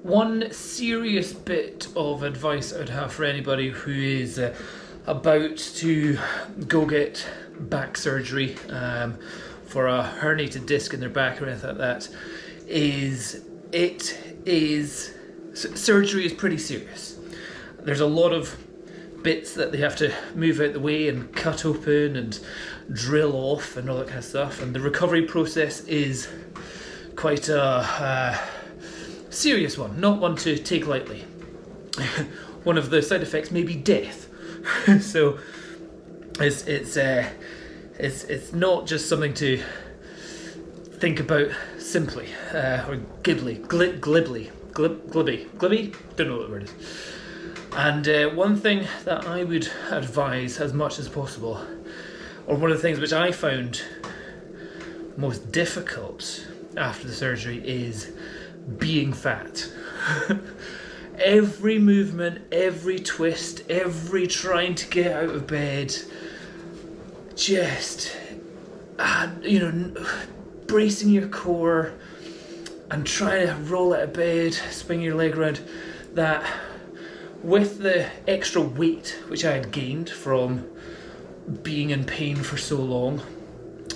One serious bit of advice I would have for anybody who is about to go get back surgery for a herniated disc in their back or anything like that is surgery is pretty serious. There's a lot of bits that they have to move out the way and cut open and drill off and all that kind of stuff, and the recovery process is quite a serious one, not one to take lightly. One of the side effects may be death. So it's not just something to think about simply or glibly, don't know what the word is. And one thing that I would advise as much as possible, or one of the things which I found most difficult after the surgery, is being fat. Every movement, every twist, every trying to get out of bed, just bracing your core and trying to roll out of bed, swing your leg around, that with the extra weight which I had gained from being in pain for so long,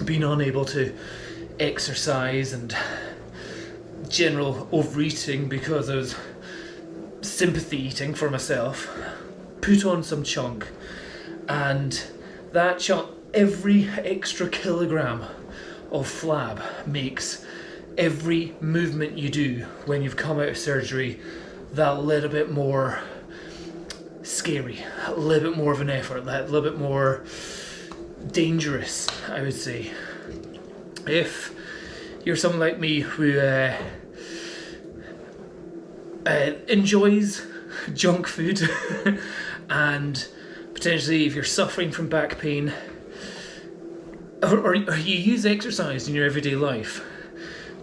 being unable to exercise and general overeating because I was sympathy eating for myself, put on some chunk, and that chunk, every extra kilogram of flab makes every movement you do when you've come out of surgery that little bit more scary, a little bit more of an effort, a little bit more dangerous, I would say. If you're someone like me who enjoys junk food and potentially if you're suffering from back pain, or you use exercise in your everyday life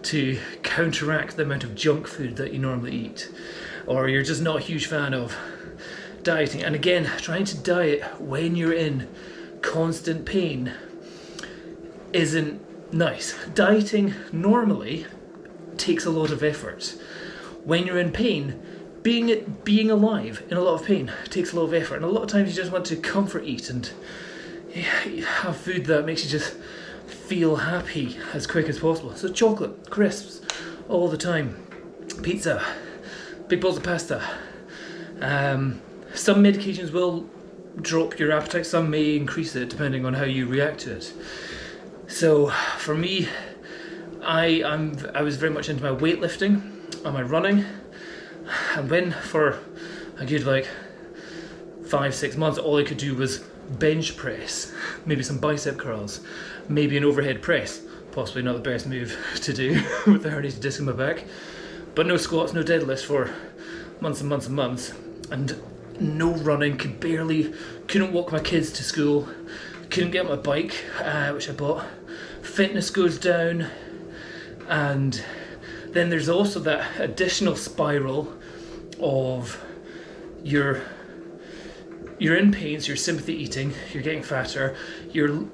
to counteract the amount of junk food that you normally eat, or you're just not a huge fan of dieting, and again, trying to diet when you're in constant pain isn't nice. Dieting normally takes a lot of effort. When you're in pain, being alive in a lot of pain takes a lot of effort, and a lot of times you just want to comfort eat and have food that makes you just feel happy as quick as possible. So chocolate, crisps, all the time, pizza, big bowls of pasta. Some medications will drop your appetite, some may increase it depending on how you react to it. So for me, I was very much into my weightlifting and my running, and when for a good 5-6 months all I could do was bench press, maybe some bicep curls, maybe an overhead press, possibly not the best move to do with the herniated disc in my back, but no squats, no deadlifts for months and months and months, and no running, couldn't walk my kids to school, couldn't get my bike, which I bought. Fitness goes down, and then there's also that additional spiral of you're in pain, so you're sympathy eating, you're getting fatter, you're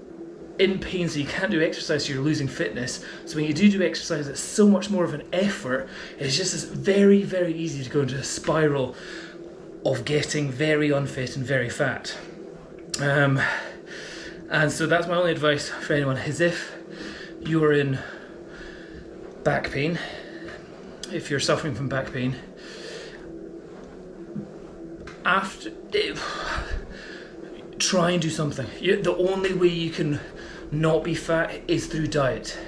in pain, so you can't do exercise, so you're losing fitness. So when you do exercise, it's so much more of an effort. It's just very, very easy to go into a spiral of getting very unfit and very fat. And so that's my only advice for anyone, is if you're in back pain, if you're suffering from back pain, try and do something. The only way you can not be fat is through diet,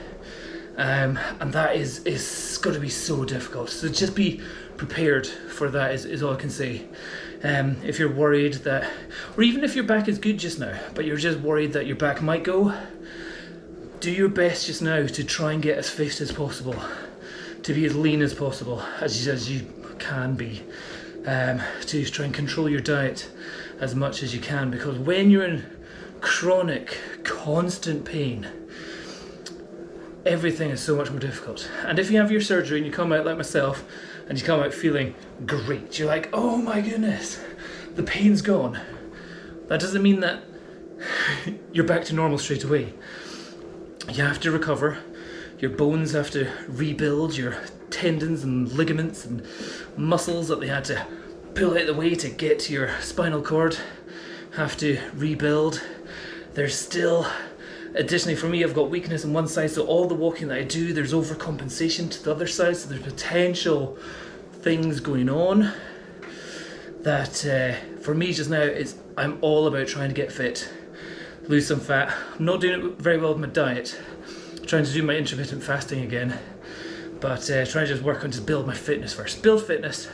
and that is going to be so difficult. So just be prepared for that is all I can say. If you're worried that, or even if your back is good just now, but you're just worried that your back might go, do your best just now to try and get as fit as possible, to be as lean as possible as you can be, to try and control your diet as much as you can, because when you're in chronic, constant pain, everything is so much more difficult. And if you have your surgery and you come out like myself, and you come out feeling great, you're like, oh my goodness, the pain's gone. That doesn't mean that you're back to normal straight away. You have to recover. your bones have to rebuild, your tendons and ligaments and muscles that they had to pull out the way to get to your spinal cord have to rebuild. There's still, additionally for me, I've got weakness on one side, so all the walking that I do, there's overcompensation to the other side, so there's potential things going on that for me just now I'm all about trying to get fit, lose some fat. I'm not doing it very well with my diet, trying to do my intermittent fasting again, but trying to just work on to build my fitness first. Build fitness,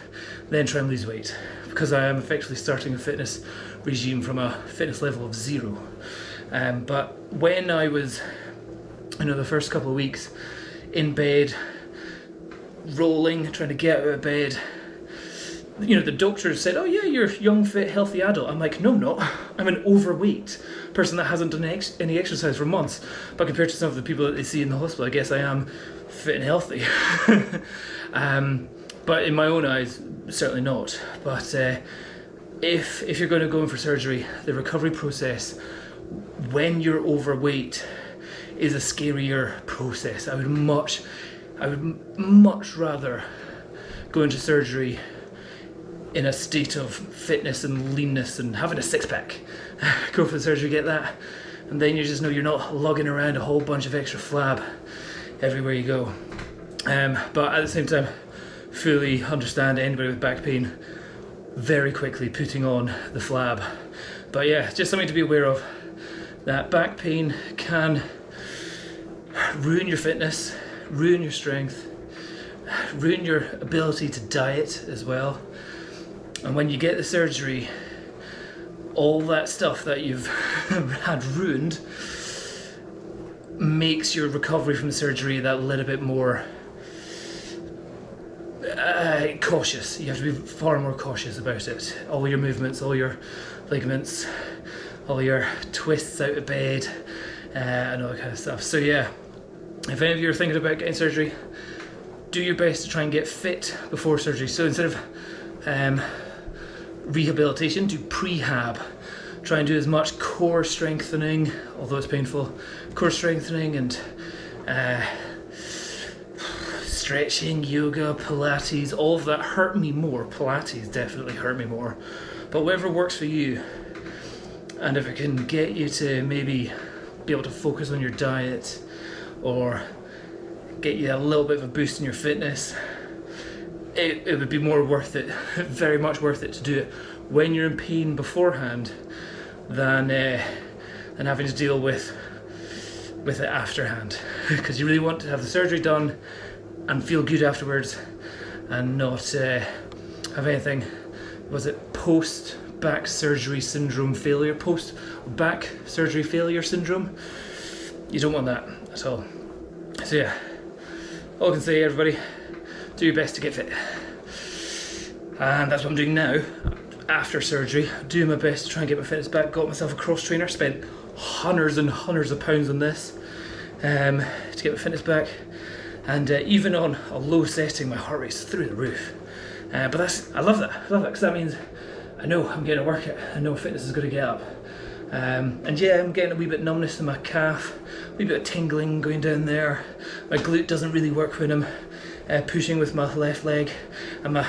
then try and lose weight, because I am effectively starting a fitness regime from a fitness level of 0. But when I was, the first couple of weeks in bed, rolling, trying to get out of bed, the doctor said, oh yeah, you're a young, fit, healthy adult. I'm like, no, I'm not. I'm an overweight person that hasn't done any exercise for months. But compared to some of the people that they see in the hospital, I guess I am fit and healthy. But in my own eyes, certainly not. But if you're going to go in for surgery, the recovery process when you're overweight is a scarier process. I would much rather go into surgery in a state of fitness and leanness and having a six-pack. Go for the surgery, get that, and then you just know you're not lugging around a whole bunch of extra flab everywhere you go. But at the same time, fully understand anybody with back pain very quickly putting on the flab. But yeah, just something to be aware of, that back pain can ruin your fitness, ruin your strength, ruin your ability to diet as well. And when you get the surgery, all that stuff that you've had ruined makes your recovery from the surgery that little bit more cautious. You have to be far more cautious about it. All your movements, all your ligaments, all your twists out of bed, and all that kind of stuff. So yeah, if any of you are thinking about getting surgery, do your best to try and get fit before surgery. So instead of rehabilitation, do prehab. Try and do as much core strengthening, although it's painful, core strengthening and stretching, yoga, Pilates, all of that hurt me more. Pilates definitely hurt me more. But whatever works for you, and if it can get you to maybe be able to focus on your diet or get you a little bit of a boost in your fitness, it would be more worth it, very much worth it to do it when you're in pain beforehand than having to deal with it afterhand. Because you really want to have the surgery done and feel good afterwards and not have anything, was it post back surgery syndrome failure, post back surgery failure syndrome. You don't want that at all. So yeah, all I can say, everybody, do your best to get fit. And that's what I'm doing now after surgery, doing my best to try and get my fitness back. Got myself a cross trainer, spent hundreds and hundreds of pounds on this to get my fitness back. And even on a low setting, my heart rate's through the roof. But I love that because that means I know I'm getting a workout, I know fitness is going to get up. And yeah, I'm getting a wee bit numbness in my calf, a wee bit of tingling going down there. My glute doesn't really work when I'm pushing with my left leg, and my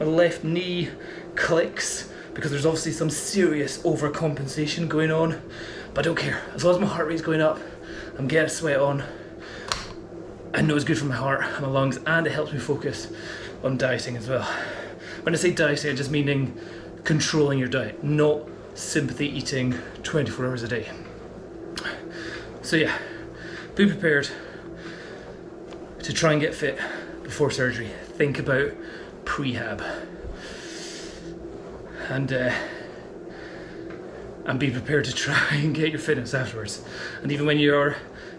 left knee clicks because there's obviously some serious overcompensation going on. But I don't care, as long as my heart rate's going up, I'm getting a sweat on. I know it's good for my heart and my lungs, and it helps me focus on dieting as well. When I say dieting, I'm just meaning controlling your diet, not sympathy eating 24 hours a day. So yeah, be prepared to try and get fit before surgery. Think about prehab, and be prepared to try and get your fitness afterwards. And even when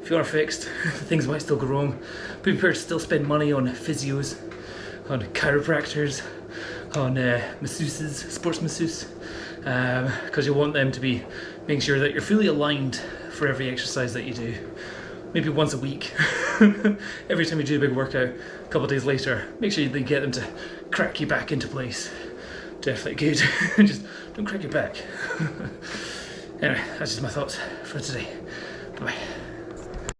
if you are fixed, things might still go wrong. Be prepared to still spend money on physios, on chiropractors, on masseuses, sports masseuse, because you want them to be making sure that you're fully aligned for every exercise that you do. Maybe once a week. Every time you do a big workout, a couple of days later, make sure you get them to crack you back into place. Definitely good. Just don't crack your back. Anyway, that's just my thoughts for today. Bye.